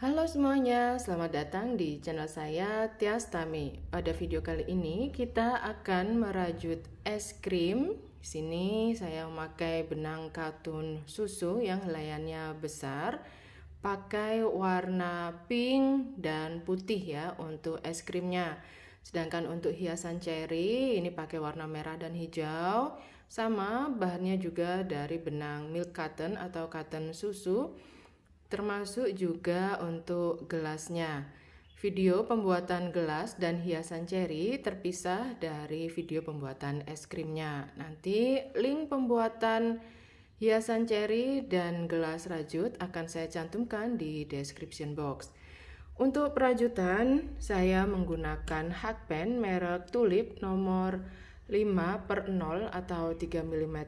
Halo semuanya, selamat datang di channel saya Tias Tami. Pada video kali ini kita akan merajut es krim. Di sini saya memakai benang katun susu yang helaiannya besar, pakai warna pink dan putih ya untuk es krimnya. Sedangkan untuk hiasan cherry ini pakai warna merah dan hijau. Sama bahannya juga dari benang milk cotton atau cotton susu. Termasuk juga untuk gelasnya. Video pembuatan gelas dan hiasan cherry terpisah dari video pembuatan es krimnya. Nanti link pembuatan hiasan cherry dan gelas rajut akan saya cantumkan di description box. Untuk perajutan saya menggunakan hakpen merek Tulip nomor 5/0 atau 3 mm.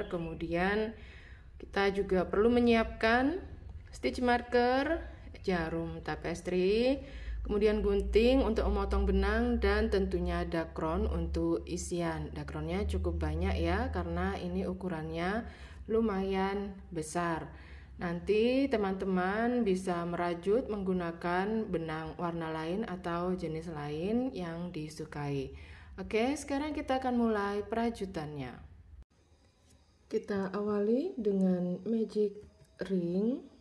Kemudian kita juga perlu menyiapkan stitch marker, jarum tapestry, kemudian gunting untuk memotong benang, dan tentunya dakron untuk isian. Dakronnya cukup banyak ya, karena ini ukurannya lumayan besar. Nanti teman-teman bisa merajut menggunakan benang warna lain atau jenis lain yang disukai. Oke, sekarang kita akan mulai perajutannya. Kita awali dengan magic ring.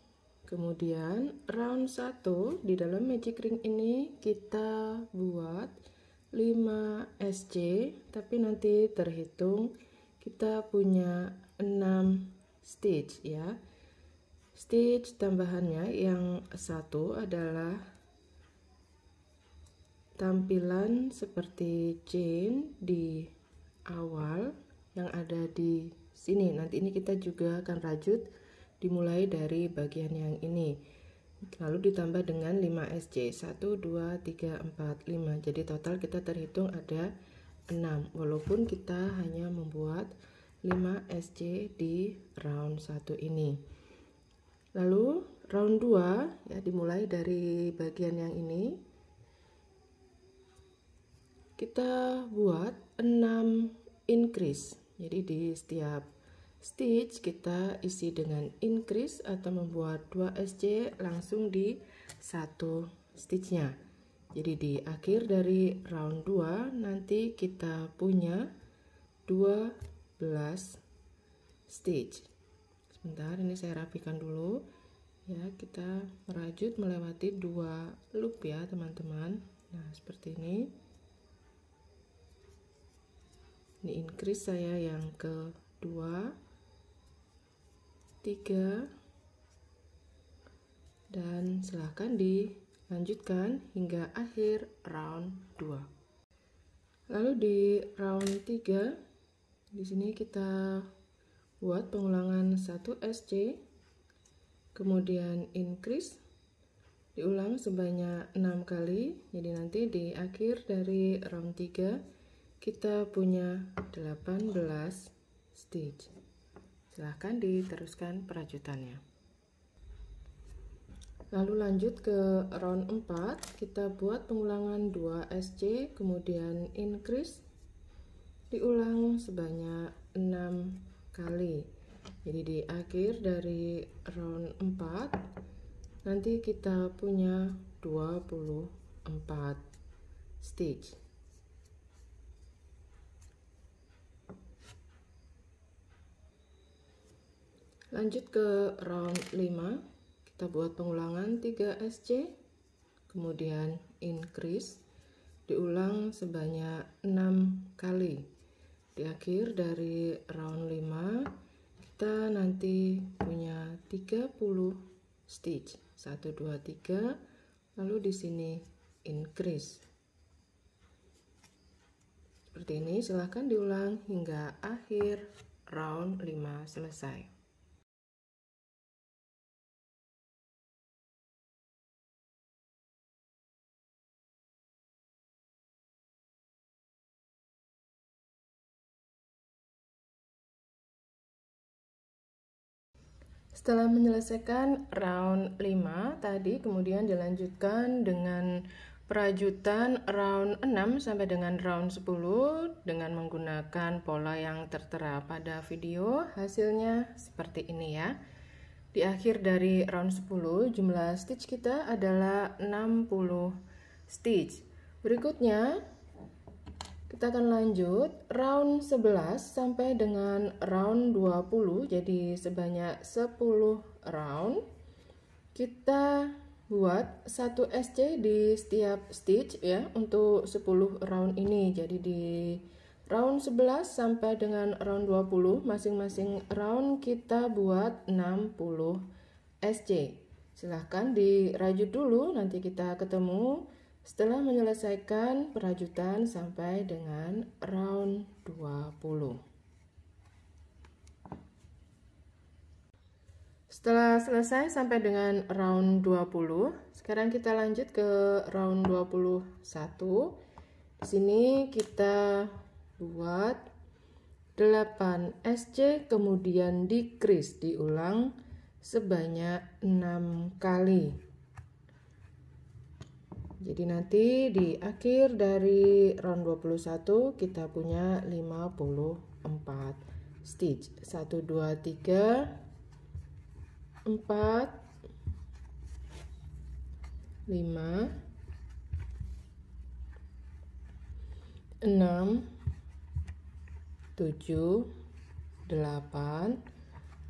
Kemudian round 1, di dalam magic ring ini kita buat 5 SC, tapi nanti terhitung kita punya 6 stitch ya. Stitch tambahannya yang satu adalah tampilan seperti chain di awal yang ada di sini. Nanti ini kita juga akan rajut dimulai dari bagian yang ini, lalu ditambah dengan 5 SC, 1, 2, 3, 4, 5. Jadi total kita terhitung ada 6, walaupun kita hanya membuat 5 SC di round 1 ini. Lalu round 2 ya, dimulai dari bagian yang ini, kita buat 6 increase. Jadi di setiap stitch kita isi dengan increase atau membuat 2 SC langsung di satu stitchnya. Jadi di akhir dari round 2 nanti kita punya 12 stitch. Sebentar, ini saya rapikan dulu ya. Kita merajut melewati 2 loop ya teman-teman. Nah seperti ini. Ini increase saya yang kedua, 3, dan silahkan dilanjutkan hingga akhir round 2. Lalu di round 3 di sini kita buat pengulangan 1 SC, kemudian increase diulang sebanyak 6 kali. Jadi nanti di akhir dari round 3 kita punya 18 stitch. Silahkan diteruskan perajutannya. Lalu lanjut ke round 4, kita buat pengulangan 2 SC, kemudian increase diulang sebanyak 6 kali. Jadi di akhir dari round 4 nanti kita punya 24 stitch. Lanjut ke round 5, kita buat pengulangan 3 SC, kemudian increase diulang sebanyak 6 kali. Di akhir dari round 5 kita nanti punya 30 stitch, 1, 2, 3, lalu di sini increase. Seperti ini, silahkan diulang hingga akhir round 5 selesai. Setelah menyelesaikan round 5 tadi, kemudian dilanjutkan dengan perajutan round 6 sampai dengan round 10 dengan menggunakan pola yang tertera pada video. Hasilnya seperti ini ya. Di akhir dari round 10, jumlah stitch kita adalah 60 stitch. Berikutnya, kita akan lanjut round 11 sampai dengan round 20, jadi sebanyak 10 round. Kita buat 1 SC di setiap stitch ya untuk 10 round ini. Jadi di round 11 sampai dengan round 20 masing-masing round kita buat 60 SC. Silahkan dirajut dulu, nanti kita ketemu setelah menyelesaikan perajutan sampai dengan round 20. Setelah selesai sampai dengan round 20, sekarang kita lanjut ke round 21. Di sini kita buat 8 SC, kemudian decrease, diulang sebanyak 6 kali. Jadi nanti di akhir dari round 21 kita punya 54 stitch. 1 2 3 4 5 6 7 8,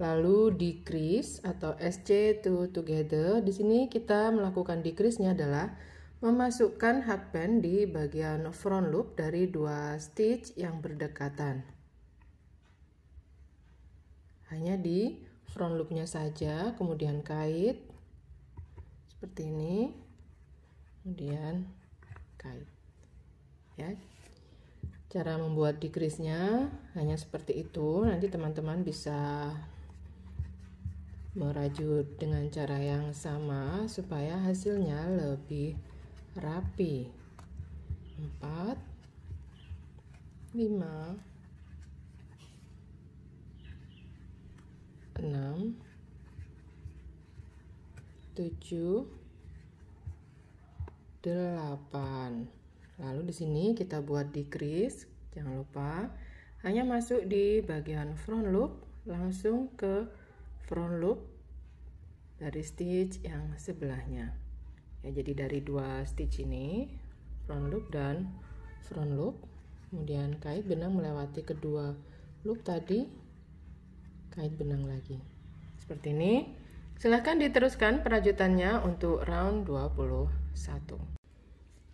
lalu decrease atau SC to together. Di sini kita melakukan decrease-nya adalah memasukkan hakpen di bagian front loop dari 2 stitch yang berdekatan. Hanya di front loopnya saja, kemudian kait seperti ini, kemudian kait ya. Cara membuat decrease-nya hanya seperti itu. Nanti teman-teman bisa merajut dengan cara yang sama supaya hasilnya lebih rapi. 4 5 6 7 8. Lalu di sini kita buat decrease, jangan lupa hanya masuk di bagian front loop langsung ke front loop dari stitch yang sebelahnya. Ya, jadi dari 2 stitch ini front loop dan front loop, kemudian kait benang melewati kedua loop tadi, kait benang lagi. Seperti ini. Silahkan diteruskan perajutannya untuk round 21.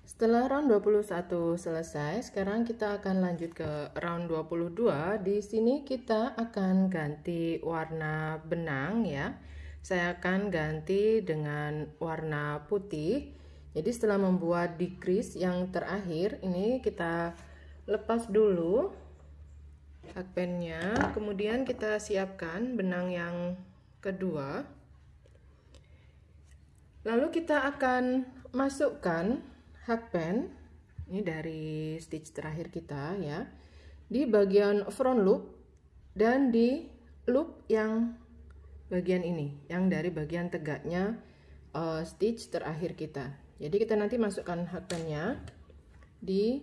Setelah round 21 selesai, sekarang kita akan lanjut ke round 22. Di sini kita akan ganti warna benang ya. Saya akan ganti dengan warna putih. Jadi setelah membuat decrease yang terakhir, ini kita lepas dulu hakpennya, kemudian kita siapkan benang yang kedua. Lalu kita akan masukkan hakpen ini dari stitch terakhir kita ya, di bagian front loop dan di loop yang bagian ini, yang dari bagian tegaknya stitch terakhir kita. Jadi kita nanti masukkan hakpennya di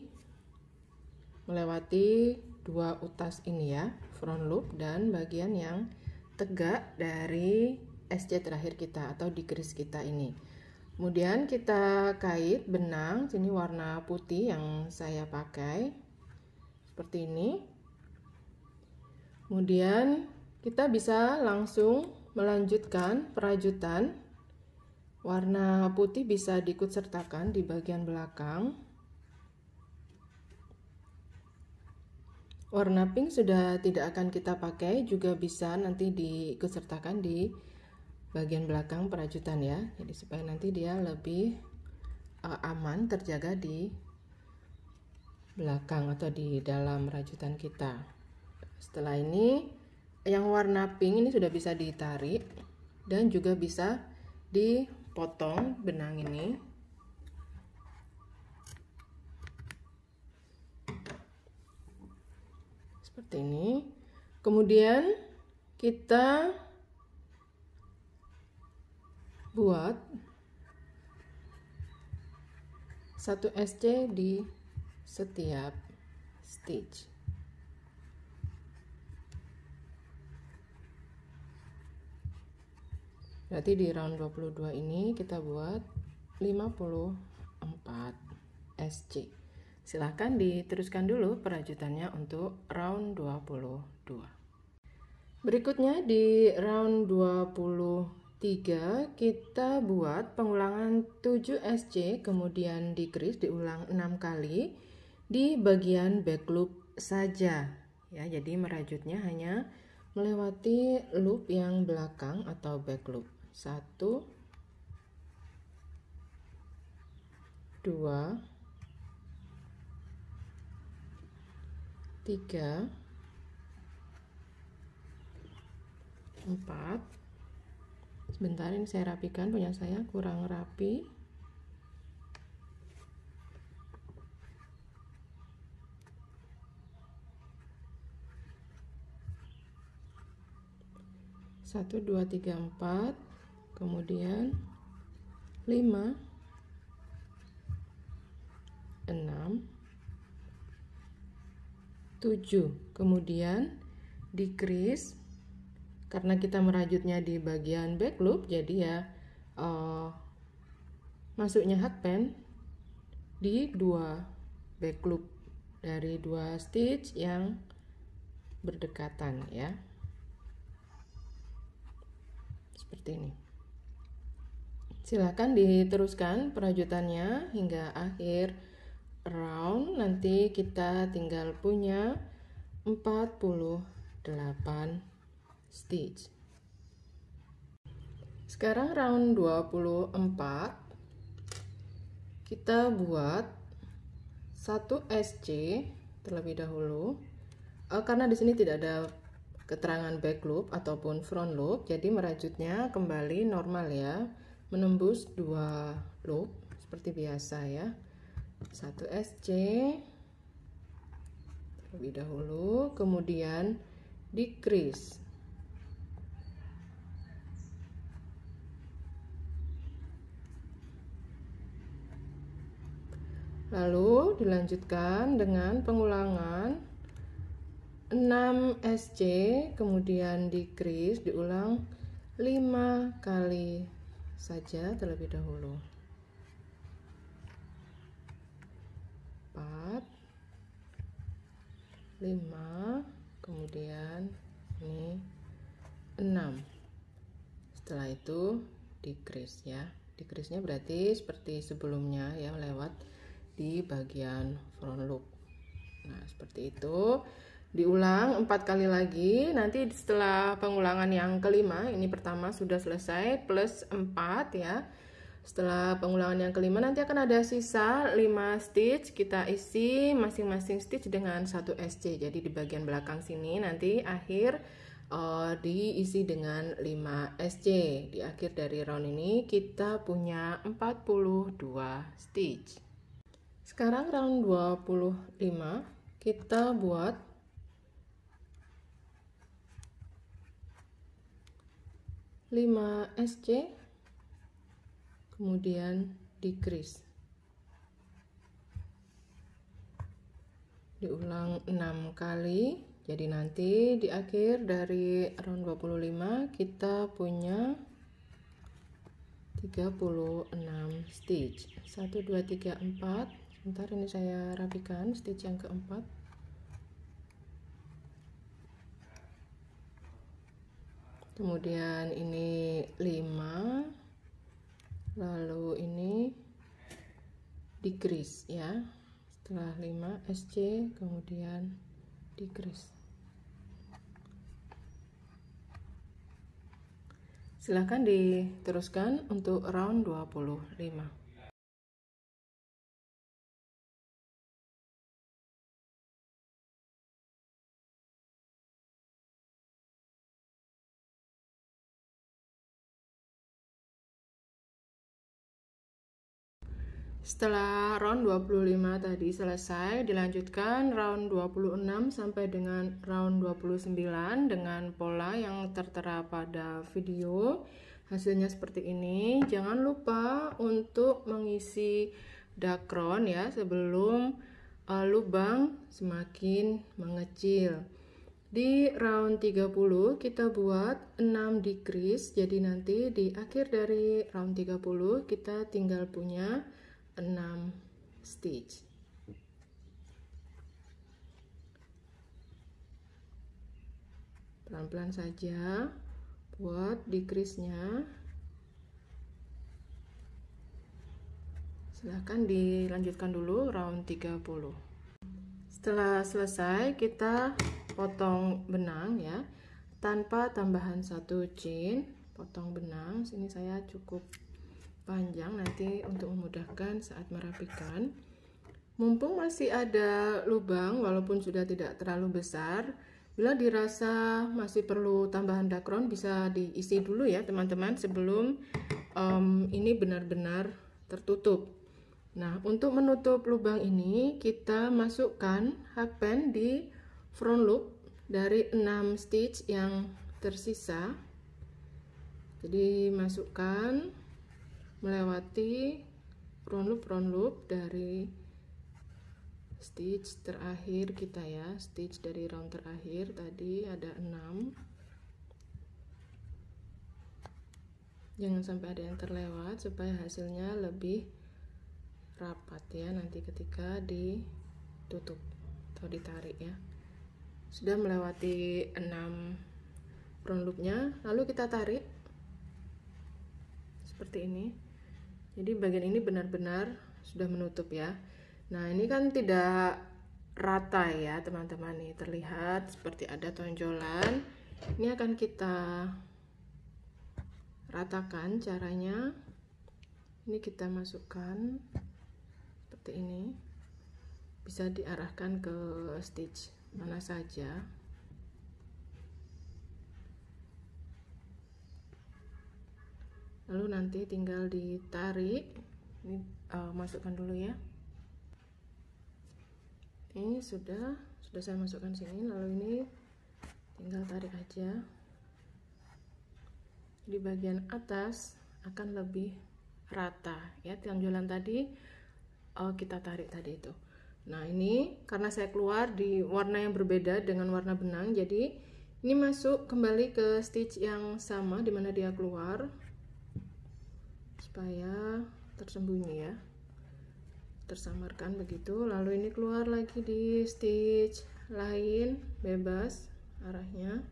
melewati 2 utas ini ya, front loop dan bagian yang tegak dari SC terakhir kita atau decrease kita ini. Kemudian kita kait benang, sini warna putih yang saya pakai seperti ini. Kemudian kita bisa langsung melanjutkan perajutan. Warna putih bisa diikut sertakan di bagian belakang. Warna pink sudah tidak akan kita pakai, juga bisa nanti diikut sertakan di bagian belakang perajutan ya. Jadi supaya nanti dia lebih aman terjaga di belakang atau di dalam rajutan kita. Setelah ini yang warna pink ini sudah bisa ditarik dan juga bisa dipotong benang ini. Seperti ini. Kemudian kita buat 1 SC di setiap stitch. Berarti di round 22 ini kita buat 54 SC. Silahkan diteruskan dulu perajutannya untuk round 22. Berikutnya di round 23 kita buat pengulangan 7 SC, kemudian decrease diulang 6 kali di bagian back loop saja ya. Jadi merajutnya hanya melewati loop yang belakang atau back loop. 1 2 3 4. Sebentar, ini saya rapikan, punya saya kurang rapi. Satu, dua, tiga, empat, kemudian 5, 6, 7, kemudian decrease. Karena kita merajutnya di bagian back loop, jadi ya masuknya hakpen di 2 back loop dari 2 stitch yang berdekatan ya, seperti ini. Silakan diteruskan perajutannya hingga akhir round. Nanti kita tinggal punya 48 stitch. Sekarang round 24 kita buat 1 SC terlebih dahulu. Karena di sini tidak ada keterangan back loop ataupun front loop, jadi merajutnya kembali normal ya, menembus 2 loop seperti biasa ya. 1 SC terlebih dahulu, kemudian decrease. Lalu dilanjutkan dengan pengulangan 6 SC, kemudian decrease diulang 5 kali saja terlebih dahulu. 4, 5, kemudian ini 6. Setelah itu decrease ya. Decrease-nya berarti seperti sebelumnya ya, lewat di bagian front loop. Nah, seperti itu. Diulang 4 kali lagi. Nanti setelah pengulangan yang kelima, ini pertama sudah selesai plus 4 ya. Setelah pengulangan yang kelima nanti akan ada sisa 5 stitch. Kita isi masing-masing stitch dengan 1 SC. Jadi di bagian belakang sini nanti akhir diisi dengan 5 SC. Di akhir dari round ini kita punya 42 stitch. Sekarang round 25 kita buat 5 SC, kemudian decrease. Diulang 6 kali. Jadi nanti di akhir dari round 25 kita punya 36 stitch. 1 2 3 4. Sebentar, ini saya rapikan stitch yang keempat. Kemudian ini 5, lalu ini decrease ya. Setelah 5 SC, kemudian decrease. Silahkan diteruskan untuk round 25. Setelah round 25 tadi selesai, dilanjutkan round 26 sampai dengan round 29 dengan pola yang tertera pada video. Hasilnya seperti ini. Jangan lupa untuk mengisi dakron ya sebelum lubang semakin mengecil. Di round 30 kita buat 6 decrease, jadi nanti di akhir dari round 30 kita tinggal punya 6 stitch. Pelan-pelan saja buat decrease-nya. Silahkan dilanjutkan dulu round 30. Setelah selesai kita potong benang ya, tanpa tambahan satu chain. Potong benang, sini saya cukup panjang nanti untuk memudahkan saat merapikan. Mumpung masih ada lubang walaupun sudah tidak terlalu besar, bila dirasa masih perlu tambahan dakron bisa diisi dulu ya teman-teman sebelum ini benar-benar tertutup. Nah, untuk menutup lubang ini kita masukkan hakpen di front loop dari 6 stitch yang tersisa. Jadi masukkan melewati front loop dari stitch terakhir kita ya, stitch dari round terakhir tadi ada 6. Jangan sampai ada yang terlewat supaya hasilnya lebih rapat ya nanti ketika ditutup atau ditarik ya. Sudah melewati 6 front loopnya, lalu kita tarik seperti ini. Jadi bagian ini benar-benar sudah menutup ya. Nah, ini kan tidak rata ya teman-teman, nih terlihat seperti ada tonjolan. Ini akan kita ratakan caranya. Ini kita masukkan seperti ini, bisa diarahkan ke stitch mana saja. Lalu nanti tinggal ditarik. Ini masukkan dulu ya. Ini sudah saya masukkan sini, lalu ini tinggal tarik aja. Di bagian atas akan lebih rata ya, tonjolan tadi kita tarik tadi itu. Nah, ini karena saya keluar di warna yang berbeda dengan warna benang, jadi ini masuk kembali ke stitch yang sama di mana dia keluar supaya tersembunyi ya, tersamarkan begitu. Lalu ini keluar lagi di stitch lain, bebas arahnya.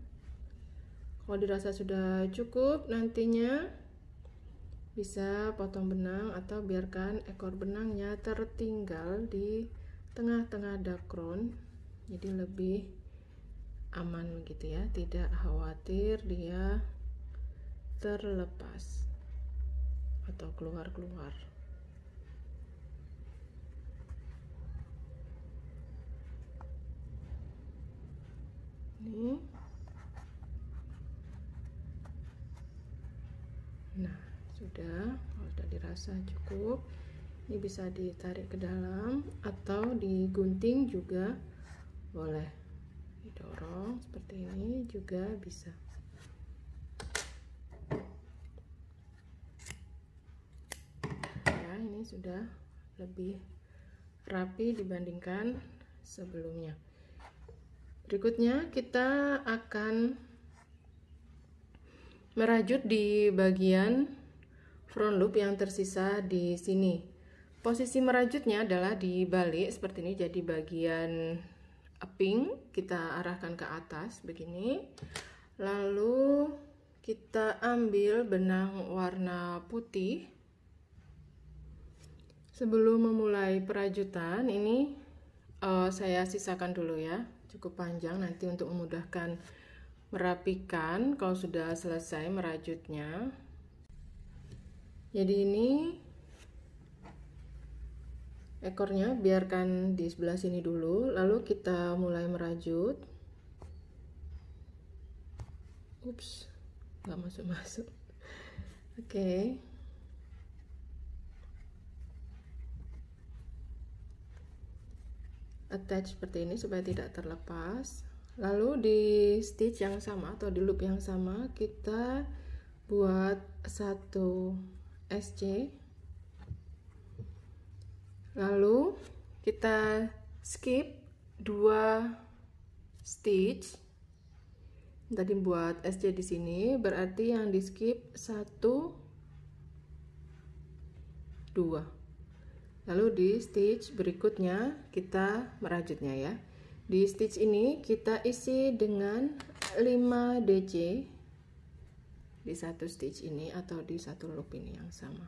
Kalau dirasa sudah cukup, nantinya bisa potong benang atau biarkan ekor benangnya tertinggal di tengah-tengah dakron, jadi lebih aman begitu ya, tidak khawatir dia terlepas atau keluar-keluar. Ini. Nah, sudah, kalau sudah dirasa cukup, ini bisa ditarik ke dalam atau digunting juga boleh, didorong seperti ini juga bisa. Ya, ini sudah lebih rapi dibandingkan sebelumnya. Berikutnya kita akan merajut di bagian front loop yang tersisa di sini. Posisi merajutnya adalah dibalik seperti ini, jadi bagian pink kita arahkan ke atas begini. Lalu kita ambil benang warna putih. Sebelum memulai perajutan ini saya sisakan dulu ya, cukup panjang nanti untuk memudahkan merapikan kalau sudah selesai merajutnya. Jadi ini ekornya biarkan di sebelah sini dulu, lalu kita mulai merajut. Ups, nggak masuk-masuk. Oke. Attach seperti ini supaya tidak terlepas. Lalu di stitch yang sama atau di loop yang sama kita buat satu SC, lalu kita skip 2 stitch Tadi buat SC di sini, berarti yang di skip 1 2. Lalu di stitch berikutnya kita merajutnya ya. Di stitch ini kita isi dengan 5 DC di satu stitch ini atau di satu loop ini yang sama.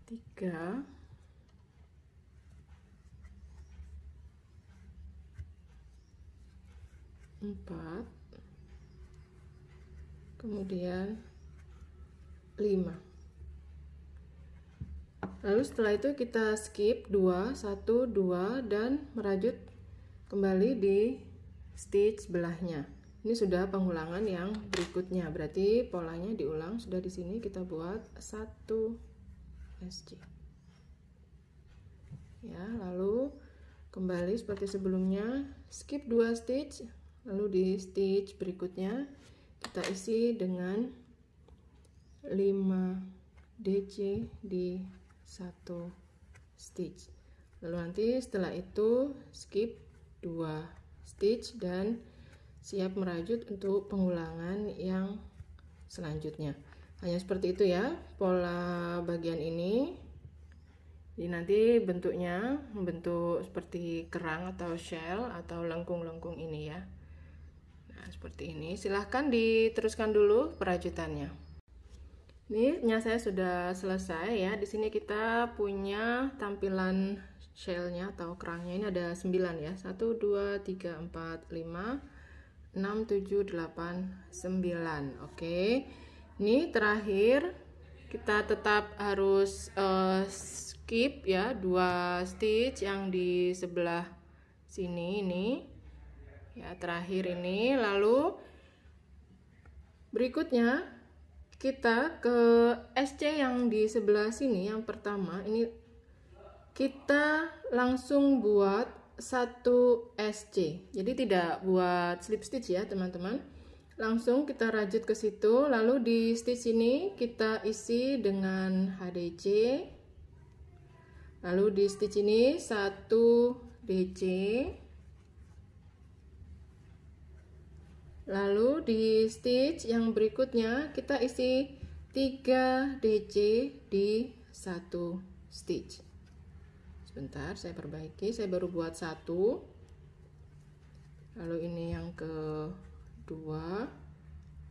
Tiga, 4, kemudian 5. Lalu setelah itu kita skip 2, 1, 2 dan merajut kembali di stitch belahnya. Ini sudah pengulangan yang berikutnya, berarti polanya diulang. Sudah di sini kita buat 1 SC. Ya, lalu kembali seperti sebelumnya, skip 2 stitch. Lalu di stitch berikutnya kita isi dengan 5 DC di satu stitch. Lalu nanti setelah itu skip 2 stitch dan siap merajut untuk pengulangan yang selanjutnya. Hanya seperti itu ya pola bagian ini. Jadi nanti bentuknya membentuk seperti kerang atau shell atau lengkung-lengkung ini ya. Nah, seperti ini. Silahkan diteruskan dulu perajutannya. Ini saya sudah selesai ya. Di sini kita punya tampilan shellnya atau kerangnya. Ini ada 9 ya. 1, 2, 3, 4, 5, 6, 7, 8, 9. Oke. Ini terakhir kita tetap harus skip ya 2 stitch yang di sebelah sini ini. Ya, terakhir ini. Lalu berikutnya kita ke SC yang di sebelah sini yang pertama ini kita langsung buat 1 SC. Jadi tidak buat slip stitch ya teman-teman. Langsung kita rajut ke situ. Lalu di stitch ini kita isi dengan HDC. Lalu di stitch ini 1 DC. Lalu di stitch yang berikutnya kita isi 3 DC di satu stitch. Sebentar, saya perbaiki. Saya baru buat 1. Lalu ini yang kedua.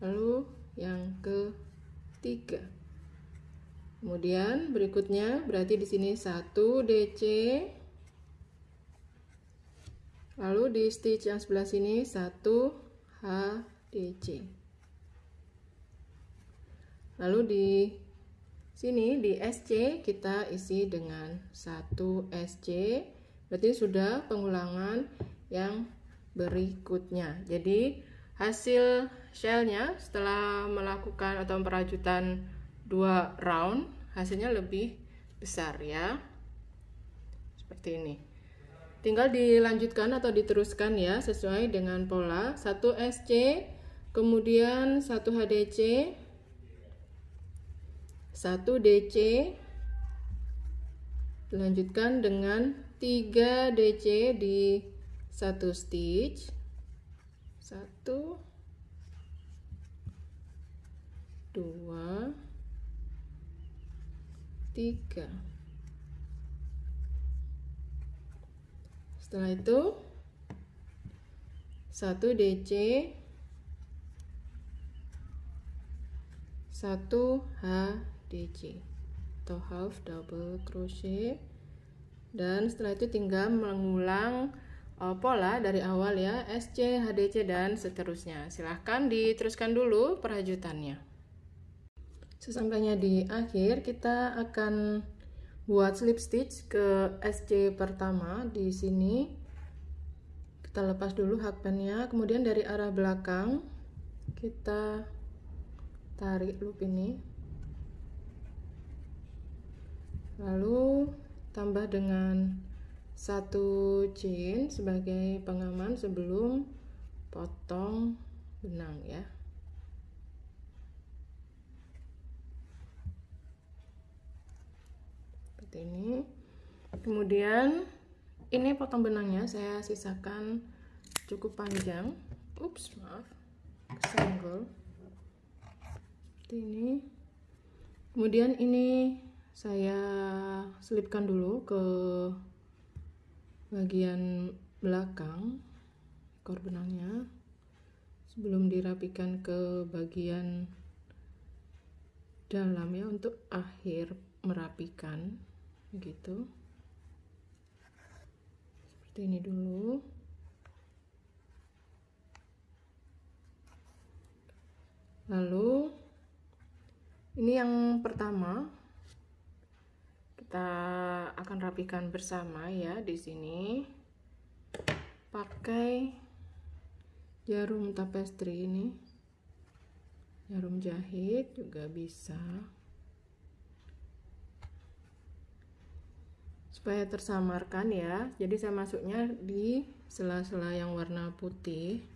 Lalu yang ketiga. Kemudian berikutnya berarti di sini 1 DC. Lalu di stitch yang sebelah sini 1 HDC. Lalu di sini di SC kita isi dengan 1 SC. Berarti sudah pengulangan yang berikutnya. Jadi hasil shellnya setelah melakukan atau perajutan 2 round hasilnya lebih besar ya. Seperti ini. Tinggal dilanjutkan atau diteruskan ya sesuai dengan pola 1 SC, kemudian 1 HDC, 1 DC, dilanjutkan dengan 3 DC di satu stitch, 1, 2, 3. Setelah itu 1 DC, 1 HDC atau half double crochet, dan setelah itu tinggal mengulang pola dari awal ya, SC, HDC dan seterusnya. Silahkan diteruskan dulu perajutannya. Sesampainya di akhir kita akan buat slip stitch ke SC pertama. Di sini kita lepas dulu hakpennya, kemudian dari arah belakang kita tarik loop ini, lalu tambah dengan 1 chain sebagai pengaman sebelum potong benang ya. seperti ini. Kemudian ini potong benangnya saya sisakan cukup panjang. Ups, maaf, kesenggol. Seperti ini. Kemudian ini saya selipkan dulu ke bagian belakang ekor benangnya sebelum dirapikan ke bagian dalam ya, untuk akhir merapikan begitu. Seperti ini dulu. Lalu ini yang pertama kita akan rapikan bersama ya. Di sini pakai jarum tapestri ini, jarum jahit juga bisa, supaya tersamarkan ya. Jadi saya masuknya di sela-sela yang warna putih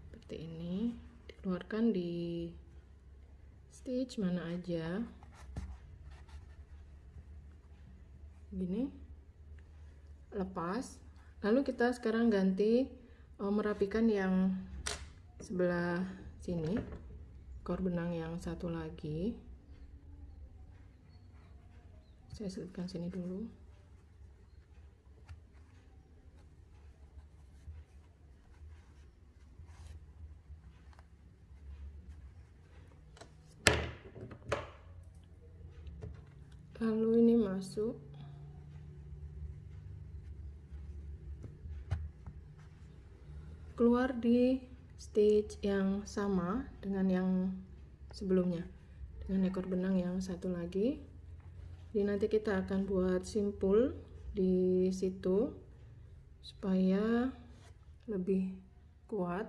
seperti ini, dikeluarkan di stitch mana aja gini, lepas. Lalu kita sekarang ganti merapikan yang sebelah sini, ekor benang yang satu lagi. Saya selipkan sini dulu. Lalu ini masuk. Keluar di stitch yang sama dengan yang sebelumnya, dengan ekor benang yang satu lagi. Jadi nanti kita akan buat simpul di situ supaya lebih kuat.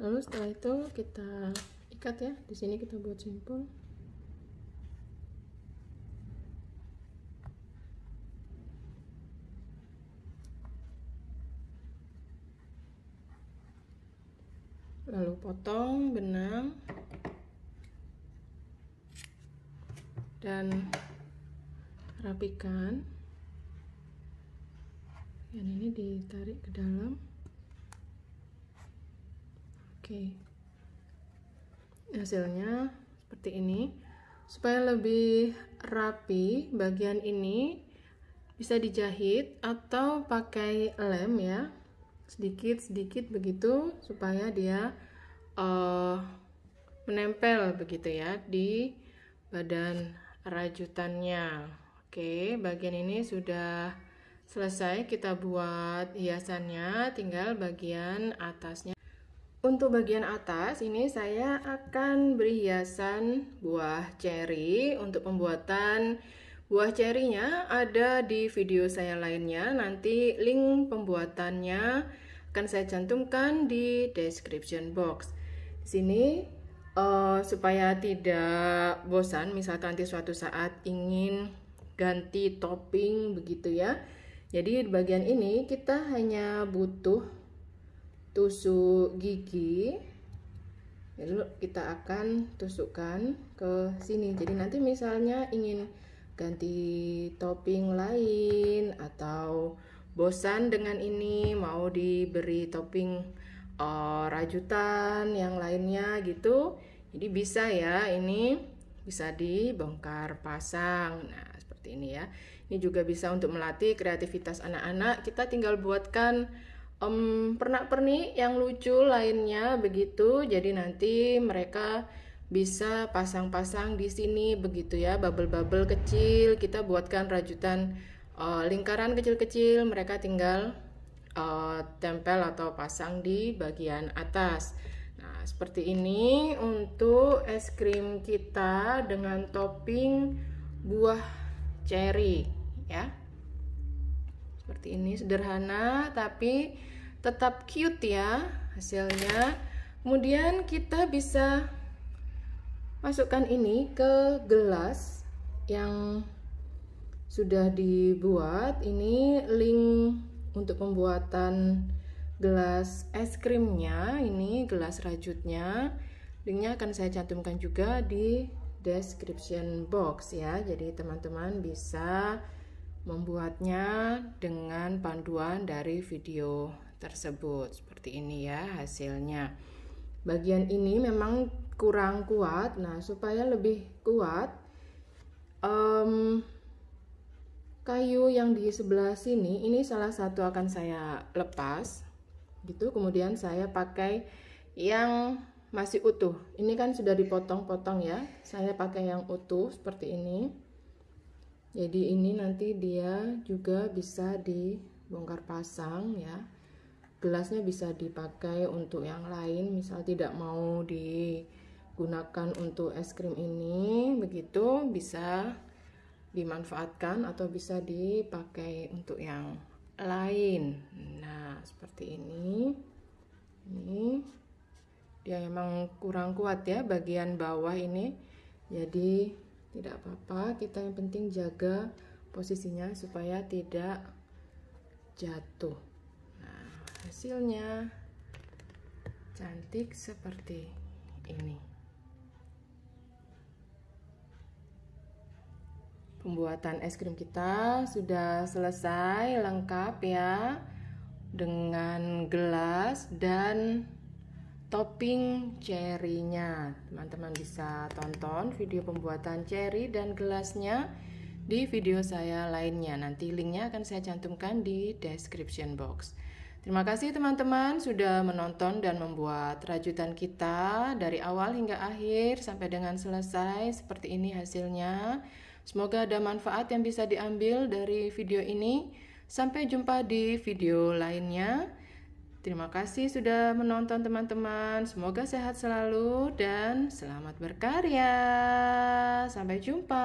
Lalu setelah itu kita ikat ya. Di sini kita buat simpul. Lalu potong benang dan rapikan. Yang ini ditarik ke dalam. Oke, hasilnya seperti ini. Supaya lebih rapi, bagian ini bisa dijahit atau pakai lem ya, sedikit-sedikit begitu, supaya dia menempel begitu ya di badan rajutannya. Oke, bagian ini sudah selesai kita buat hiasannya, tinggal bagian atasnya. Untuk bagian atas ini saya akan beri hiasan buah ceri. Untuk pembuatan buah cerinya ada di video saya lainnya. Nanti link pembuatannya akan saya cantumkan di description box. Di sini supaya tidak bosan, misalkan nanti suatu saat ingin ganti topping begitu ya. Jadi di bagian ini kita hanya butuh tusuk gigi. Lalu kita akan tusukkan ke sini. Jadi nanti misalnya ingin ganti topping lain atau bosan dengan ini, mau diberi topping rajutan yang lainnya gitu, jadi bisa ya, ini bisa dibongkar pasang. Nah seperti ini ya. Ini juga bisa untuk melatih kreativitas anak-anak. Kita tinggal buatkan pernak-pernik yang lucu lainnya begitu. Jadi nanti mereka bisa pasang-pasang di sini begitu ya, bubble-bubble kecil. Kita buatkan rajutan lingkaran kecil-kecil, mereka tinggal tempel atau pasang di bagian atas. Nah, seperti ini untuk es krim kita dengan topping buah ceri ya. Seperti ini, sederhana tapi tetap cute ya hasilnya. Kemudian kita bisa masukkan ini ke gelas yang sudah dibuat. Ini link untuk pembuatan gelas es krimnya, ini gelas rajutnya. Linknya akan saya cantumkan juga di description box ya. Jadi teman-teman bisa membuatnya dengan panduan dari video tersebut. Seperti ini ya hasilnya. Bagian ini memang kurang kuat. Nah, supaya lebih kuat, kayu yang di sebelah sini ini salah satu akan saya lepas gitu, kemudian saya pakai yang masih utuh. Ini kan sudah dipotong-potong ya, saya pakai yang utuh seperti ini. Jadi ini nanti dia juga bisa dibongkar pasang ya. Gelasnya bisa dipakai untuk yang lain, misal tidak mau digunakan untuk es krim ini, begitu bisa dimanfaatkan atau bisa dipakai untuk yang lain. Nah, seperti ini. Ini dia memang kurang kuat ya bagian bawah ini. Jadi tidak apa-apa, kita yang penting jaga posisinya supaya tidak jatuh. Nah, hasilnya cantik seperti ini. Pembuatan es krim kita sudah selesai, lengkap ya, dengan gelas dan topping cherry-nya. Teman-teman bisa tonton video pembuatan cherry dan gelasnya di video saya lainnya. Nanti linknya akan saya cantumkan di description box. Terima kasih teman-teman sudah menonton dan membuat rajutan kita dari awal hingga akhir sampai dengan selesai. Seperti ini hasilnya. Semoga ada manfaat yang bisa diambil dari video ini. Sampai jumpa di video lainnya. Terima kasih sudah menonton teman-teman. Semoga sehat selalu dan selamat berkarya. Sampai jumpa.